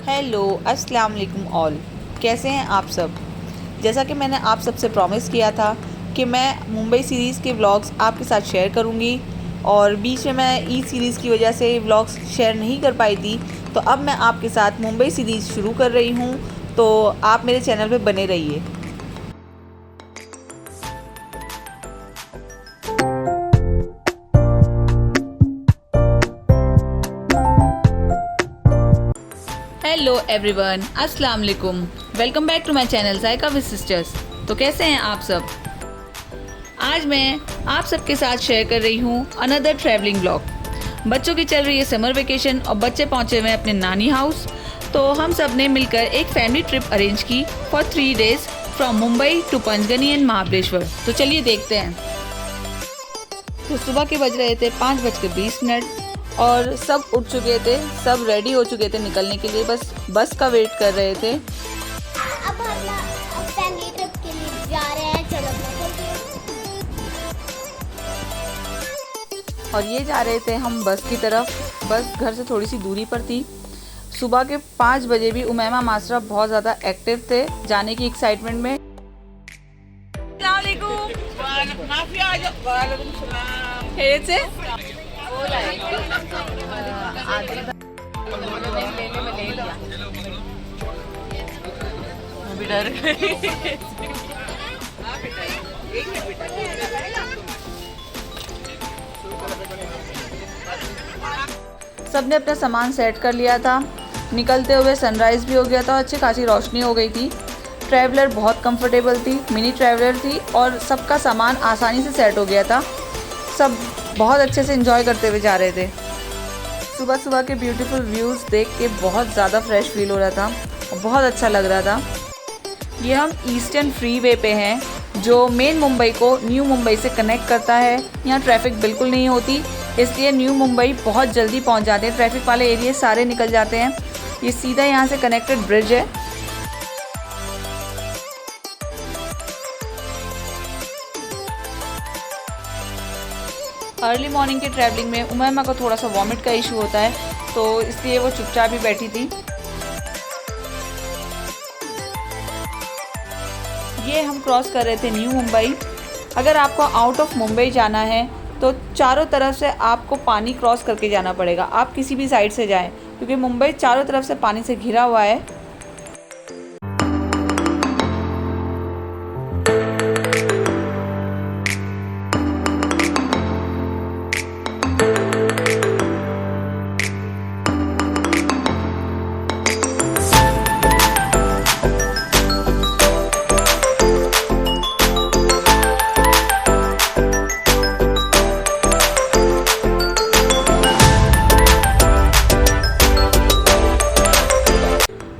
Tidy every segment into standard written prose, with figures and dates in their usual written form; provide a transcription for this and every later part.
Hello अस्सलाम वालेकुम all. कैसे हैं आप सब। जैसा कि मैंने आप सबसे प्रॉमिस किया था कि मैं मुंबई सीरीज़ के व्लॉग्स आपके साथ शेयर करूंगी, और बीच में मैं ई सीरीज़ की वजह से व्लॉग्स शेयर नहीं कर पाई थी, तो अब मैं आपके साथ मुंबई सीरीज़ शुरू कर रही हूं। तो आप मेरे चैनल पे बने रहिए। हेलो एवरीवन, अस्सलाम वालेकुम। Welcome back to my channel Zaika with sisters. तो कैसे हैं आप सब। आज मैं आप सबके साथ शेयर कर रही हूँ अनदर ट्रैवलिंग ब्लॉग। बच्चों की चल रही है समर वेकेशन और बच्चे पहुँचे हुए हैं अपने नानी हाउस। तो हम सब ने मिलकर एक फैमिली ट्रिप अरेंज की for 3 days from Mumbai to Panchgani and Mahabaleshwar. तो चलिए देखते हैं। तो सुबह के बज रहे थे 5:20 और सब उठ चुके थे, सब रेडी हो चुके थे निकलने के लिए, बस बस का वेट कर रहे थे। अब हम फैमिली ट्रिप के लिए जा रहे हैं। चलो और ये जा रहे थे हम बस की तरफ। बस घर से थोड़ी सी दूरी पर थी। सुबह के 5 बजे भी उमैमा मास्टरा बहुत ज़्यादा एक्टिव थे जाने की एक्साइटमेंट में। सबने अपना सामान सेट कर लिया था। निकलते हुए सनराइज़ भी हो गया था, अच्छी खासी रोशनी हो गई थी। ट्रैवलर बहुत कंफर्टेबल थी, मिनी ट्रैवलर थी और सबका सामान आसानी से सेट हो गया था। सब बहुत अच्छे से एंजॉय करते हुए जा रहे थे। सुबह सुबह के ब्यूटीफुल व्यूज़ देख के बहुत ज़्यादा फ्रेश फील हो रहा था और बहुत अच्छा लग रहा था। ये हम ईस्टर्न फ्री वे पे हैं जो मेन मुंबई को न्यू मुंबई से कनेक्ट करता है। यहाँ ट्रैफिक बिल्कुल नहीं होती, इसलिए न्यू मुंबई बहुत जल्दी पहुँच जाते हैं। ट्रैफिक वाले एरिया सारे निकल जाते हैं। ये सीधा यहाँ से कनेक्टेड ब्रिज है। अर्ली मॉर्निंग के ट्रैवलिंग में उमैमा को थोड़ा सा वॉमिट का इशू होता है, तो इसलिए वो चुपचाप ही बैठी थी। ये हम क्रॉस कर रहे थे न्यू मुंबई। अगर आपको आउट ऑफ मुंबई जाना है तो चारों तरफ से आपको पानी क्रॉस करके जाना पड़ेगा। आप किसी भी साइड से जाएं, क्योंकि मुंबई चारों तरफ से पानी से घिरा हुआ है।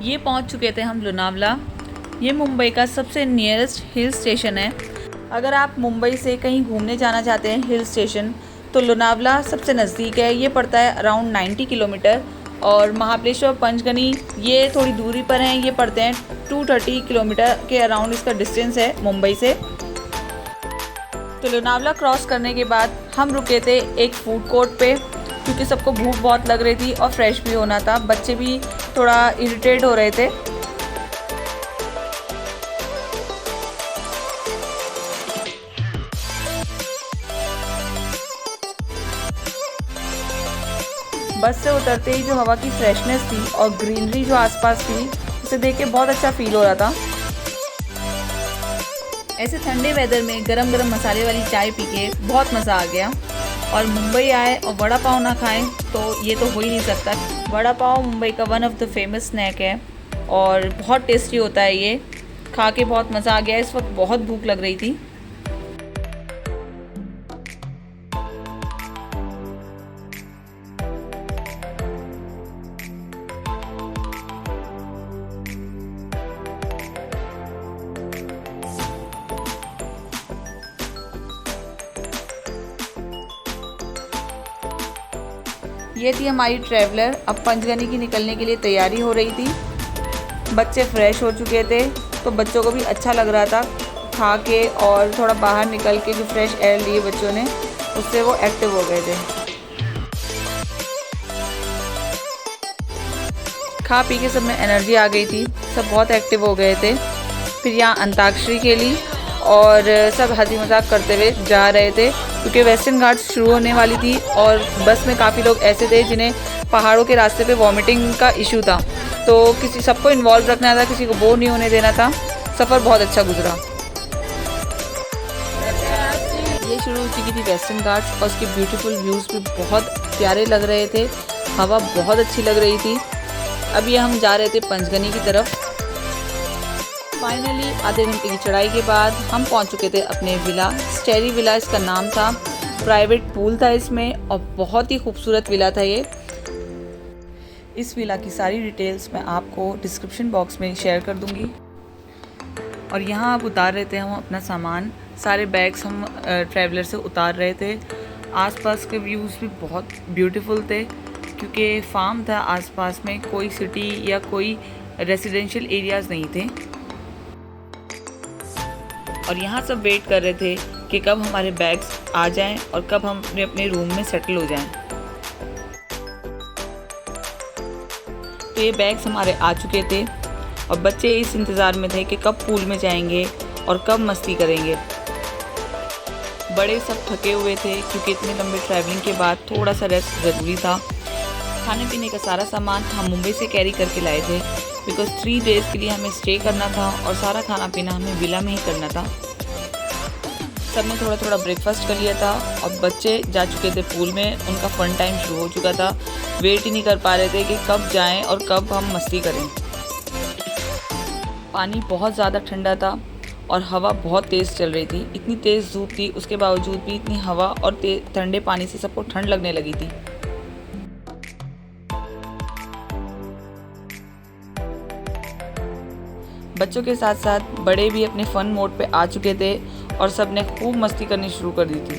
ये पहुंच चुके थे हम लोनावला। ये मुंबई का सबसे नियरेस्ट हिल स्टेशन है। अगर आप मुंबई से कहीं घूमने जाना चाहते हैं हिल स्टेशन, तो लोनावला सबसे नज़दीक है। ये पड़ता है अराउंड 90 किलोमीटर। और महाबलेश्वर पंचगनी ये थोड़ी दूरी पर हैं, ये पड़ते हैं 230 किलोमीटर के अराउंड इसका डिस्टेंस है मुंबई से। तो लोनावला क्रॉस करने के बाद हम रुके थे एक फूड कोर्ट पे, क्योंकि सबको भूख बहुत लग रही थी और फ्रेश भी होना था। बच्चे भी थोड़ा इरिटेट हो रहे थे। बस से उतरते ही जो हवा की फ्रेशनेस थी और ग्रीनरी जो आसपास थी, उसे देख के बहुत अच्छा फील हो रहा था। ऐसे ठंडे वेदर में गरम गरम मसाले वाली चाय पी के बहुत मज़ा आ गया। और मुंबई आए और वड़ा पाव ना खाएं तो ये तो हो ही नहीं सकता। वड़ा पाव मुंबई का one of the famous snack है और बहुत टेस्टी होता है। ये खा के बहुत मज़ा आ गया। इस वक्त बहुत भूख लग रही थी। ये थी हमारी ट्रैवलर। अब पंचगनी की निकलने के लिए तैयारी हो रही थी। बच्चे फ्रेश हो चुके थे तो बच्चों को भी अच्छा लग रहा था खा के, और थोड़ा बाहर निकल के जो फ्रेश एयर लिए बच्चों ने, उससे वो एक्टिव हो गए थे। खा पी के सब में एनर्जी आ गई थी, सब बहुत एक्टिव हो गए थे। फिर यहाँ अंताक्षरी खेली और सब हंसी मजाक करते हुए जा रहे थे क्योंकि वेस्टर्न घाट्स शुरू होने वाली थी और बस में काफ़ी लोग ऐसे थे जिन्हें पहाड़ों के रास्ते पे वॉमिटिंग का इशू था, तो किसी सबको इन्वॉल्व रखना था, किसी को बोर नहीं होने देना था। सफ़र बहुत अच्छा गुजरा। ये शुरू हो चुकी थी वेस्टर्न घाट्स और उसके ब्यूटीफुल व्यूज़ भी बहुत प्यारे लग रहे थे, हवा बहुत अच्छी लग रही थी। अब ये हम जा रहे थे पंचगनी की तरफ। फाइनली आधे घंटे की चढ़ाई के बाद हम पहुंच चुके थे अपने विला। स्टेरी विला इसका नाम था। प्राइवेट पूल था इसमें और बहुत ही खूबसूरत विला था ये। इस विला की सारी डिटेल्स मैं आपको डिस्क्रिप्शन बॉक्स में शेयर कर दूंगी। और यहाँ आप उतार रहे थे हम अपना सामान, सारे बैग्स हम ट्रैवलर से उतार रहे थे। आसपास के व्यूज़ भी बहुत ब्यूटीफुल थे क्योंकि फार्म था आसपास में, कोई सिटी या कोई रेजिडेंशियल एरियाज़ नहीं थे। और यहाँ सब वेट कर रहे थे कि कब हमारे बैग्स आ जाएं और कब हम अपने अपने रूम में सेटल हो जाएं। तो ये बैग्स हमारे आ चुके थे और बच्चे इस इंतज़ार में थे कि कब पूल में जाएंगे और कब मस्ती करेंगे। बड़े सब थके हुए थे क्योंकि इतने लंबे ट्रैवलिंग के बाद थोड़ा सा रेस्ट ज़रूरी था। खाने पीने का सारा सामान हम मुंबई से कैरी करके लाए थे बिकॉज 3 डेज़ के लिए हमें स्टे करना था और सारा खाना पीना हमें विला में ही करना था। सब ने थोड़ा थोड़ा ब्रेकफास्ट कर लिया था और बच्चे जा चुके थे पूल में, उनका फन टाइम शुरू हो चुका था। वेट ही नहीं कर पा रहे थे कि कब जाएं और कब हम मस्ती करें। पानी बहुत ज़्यादा ठंडा था और हवा बहुत तेज़ चल रही थी। इतनी तेज़ धूप थी, उसके बावजूद भी इतनी हवा और ठंडे पानी से सबको ठंड लगने लगी थी। बच्चों के साथ साथ बड़े भी अपने फ़न मोड पे आ चुके थे और सब ने खूब मस्ती करनी शुरू कर दी थी।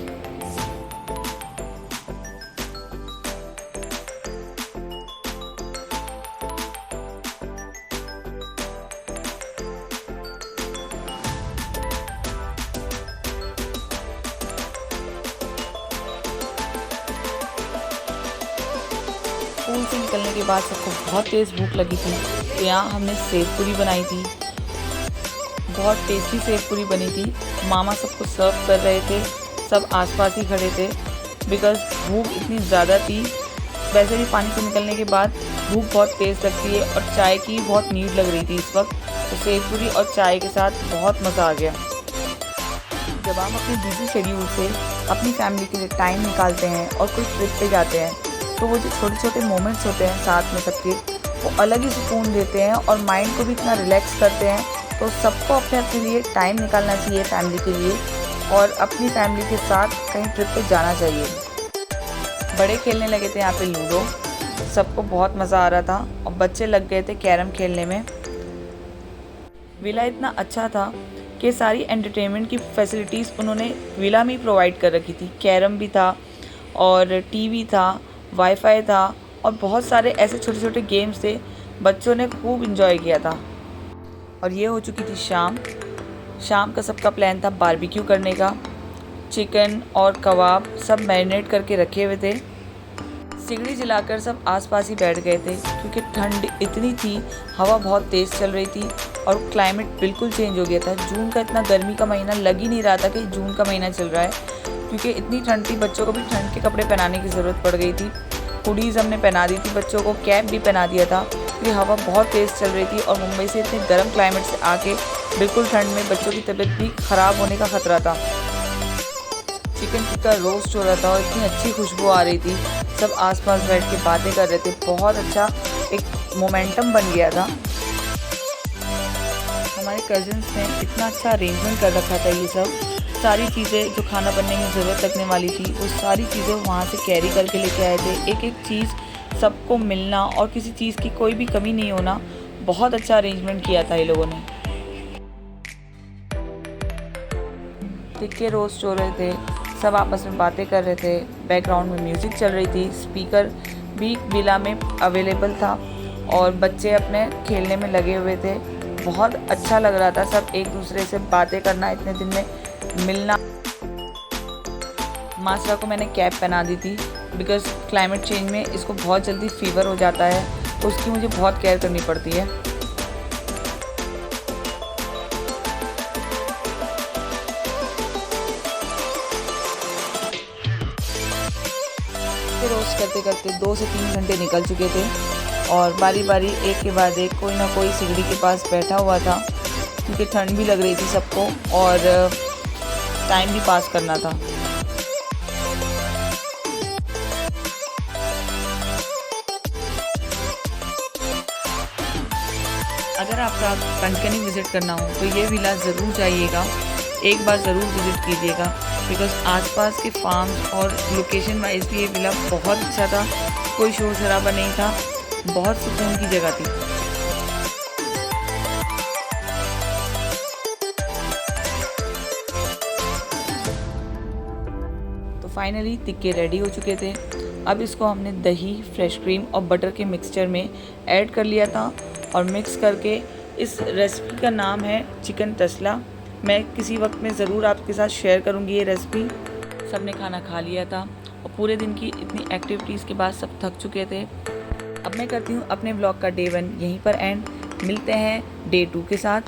स्कूल से निकलने के बाद सबको बहुत तेज़ भूख लगी थी, तो यहाँ हमने सेव पूरी बनाई थी। बहुत टेस्टी सेव पूरी बनी थी। मामा सबको सर्व कर रहे थे, सब आसपास ही खड़े थे बिकॉज़ भूख इतनी ज़्यादा थी। वैसे भी पानी से निकलने के बाद भूख बहुत तेज़ लगती है और चाय की बहुत नीड लग रही थी इस वक्त, तो सेव पूरी और चाय के साथ बहुत मज़ा आ गया। जब हम अपने बिजी शेड्यूल से अपनी फैमिली के लिए टाइम निकालते हैं और कोई ट्रिप पे जाते हैं तो वो जो छोटे छोटे मोमेंट्स होते हैं साथ में सबके, वो अलग ही सुकून देते हैं और माइंड को भी इतना रिलैक्स करते हैं। तो सबको अपने अपने लिए टाइम निकालना चाहिए फैमिली के लिए और अपनी फैमिली के साथ कहीं ट्रिप पे जाना चाहिए। बड़े खेलने लगे थे यहाँ पे लूडो, सबको बहुत मज़ा आ रहा था और बच्चे लग गए थे कैरम खेलने में। विला इतना अच्छा था कि सारी एंटरटेनमेंट की फैसिलिटीज़ उन्होंने विला में ही प्रोवाइड कर रखी थी। कैरम भी था और टीवी था, वाईफाई था और बहुत सारे ऐसे छोटे छोटे गेम्स थे। बच्चों ने खूब इन्जॉय किया था। और ये हो चुकी थी शाम। शाम का सबका प्लान था बारबेक्यू करने का। चिकन और कबाब सब मैरिनेट करके रखे हुए थे। सिगड़ी जलाकर सब आसपास ही बैठ गए थे क्योंकि ठंड इतनी थी, हवा बहुत तेज़ चल रही थी और क्लाइमेट बिल्कुल चेंज हो गया था। जून का इतना गर्मी का महीना लग ही नहीं रहा था कि जून का महीना चल रहा है क्योंकि इतनी ठंड थी। बच्चों को भी ठंड के कपड़े पहनाने की ज़रूरत पड़ गई थी। हुडीज़ हमने पहना दी थी, बच्चों को कैप भी पहना दिया था क्योंकि हवा बहुत तेज़ चल रही थी और मुंबई से इतने गर्म क्लाइमेट से आके बिल्कुल ठंड में बच्चों की तबीयत भी ख़राब होने का ख़तरा था। चिकन टिक्का रोस्ट हो रहा था और इतनी अच्छी खुशबू आ रही थी। सब आसपास बैठ के बातें कर रहे थे। बहुत अच्छा एक मोमेंटम बन गया था। हमारे कज़न्स ने इतना अच्छा अरेंजमेंट कर रखा था। ये सब सारी चीज़ें जो खाना बनने में ज़रूरत लगने वाली थी वो सारी चीज़ें वहाँ से कैरी करके लेके आए थे। एक एक चीज़ सबको मिलना और किसी चीज़ की कोई भी कमी नहीं होना, बहुत अच्छा अरेंजमेंट किया था ये लोगों ने। टिक्के रोस्ट हो रहे थे, सब आपस में बातें कर रहे थे, बैकग्राउंड में म्यूज़िक चल रही थी, स्पीकर भी विला में अवेलेबल था और बच्चे अपने खेलने में लगे हुए थे। बहुत अच्छा लग रहा था सब एक दूसरे से बातें करना, इतने दिन में मिलना। मासरा को मैंने कैप पहना दी थी बिकॉज़ क्लाइमेट चेंज में इसको बहुत जल्दी फीवर हो जाता है, उसकी मुझे बहुत केयर करनी पड़ती है। रोस्ट करते करते 2 से 3 घंटे निकल चुके थे और बारी बारी एक के बाद एक कोई ना कोई सिगड़ी के पास बैठा हुआ था, क्योंकि ठंड भी लग रही थी सबको और टाइम भी पास करना था। अगर आपका कंटकनी विज़िट करना हो तो ये विला ज़रूर जाइएगा, एक बार ज़रूर विज़िट कीजिएगा, बिकॉज़ आसपास के फार्म्स और लोकेशन वाइज भी ये विला बहुत अच्छा था। कोई शोर शराबा नहीं था, बहुत सुकून की जगह थी। तो फाइनली टिक्के रेडी हो चुके थे। अब इसको हमने दही, फ्रेश क्रीम और बटर के मिक्सचर में ऐड कर लिया था और मिक्स करके, इस रेसिपी का नाम है चिकन तसला। मैं किसी वक्त में ज़रूर आपके साथ शेयर करूंगी ये रेसिपी। सब ने खाना खा लिया था और पूरे दिन की इतनी एक्टिविटीज़ के बाद सब थक चुके थे। अब मैं करती हूँ अपने व्लॉग का डे 1 यहीं पर एंड। मिलते हैं डे 2 के साथ।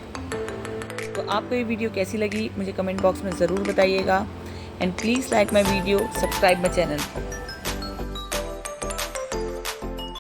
तो आपको ये वीडियो कैसी लगी मुझे कमेंट बॉक्स में ज़रूर बताइएगा and please like my video, subscribe my channel.